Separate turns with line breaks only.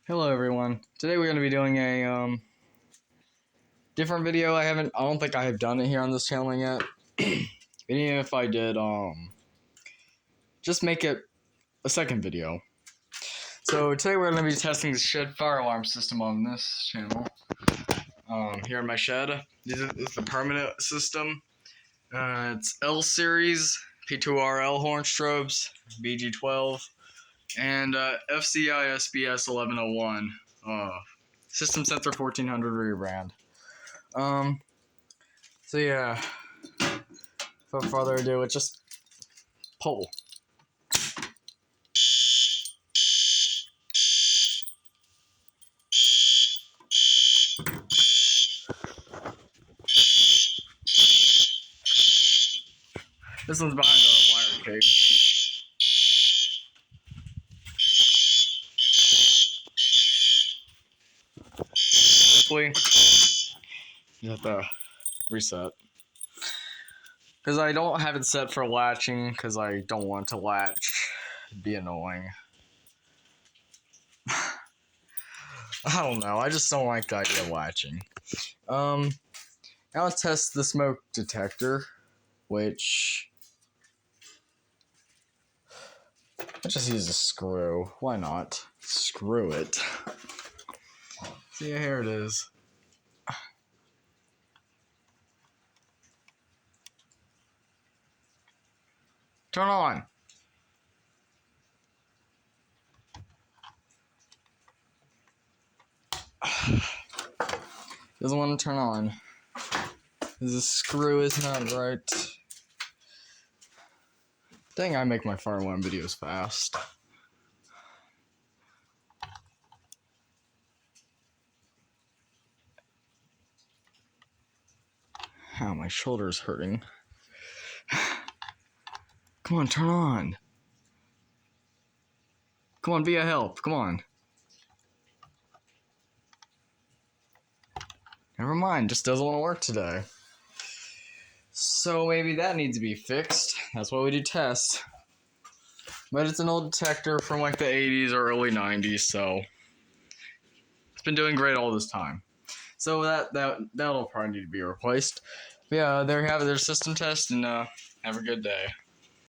Hello everyone. Today we're going to be doing a different video. I don't think I have done it here on this channel yet. And even if I did, just make it a second video. So today we're going to be testing the shed fire alarm system on this channel. Here in my shed. This is the permanent system. It's L series, P2RL horn strobes, BG12, and FCI SBS 1101. System Sensor 1400 rebrand. So yeah, without further ado, it's just pull. This one's behind the wire cage. Quickly, you have to reset. Because I don't have it set for latching, because I don't want to latch. It'd be annoying. I don't know, I just don't like the idea of latching. Now let's test the smoke detector, which... I'll just use a screw. Why not? Screw it. See, here it is. Turn on. Doesn't want to turn on. The screw is not right. Dang, I make my fire alarm videos fast. Ow, my shoulder's hurting. Come on, turn on. Come on, be a help. Come on. Never mind, just doesn't want to work today. So maybe that needs to be fixed. That's why we do tests. But it's an old detector from like the 80s or early 90s, so it's been doing great all this time. So that'll probably need to be replaced. But yeah, there you have it. There's system test, and have a good day.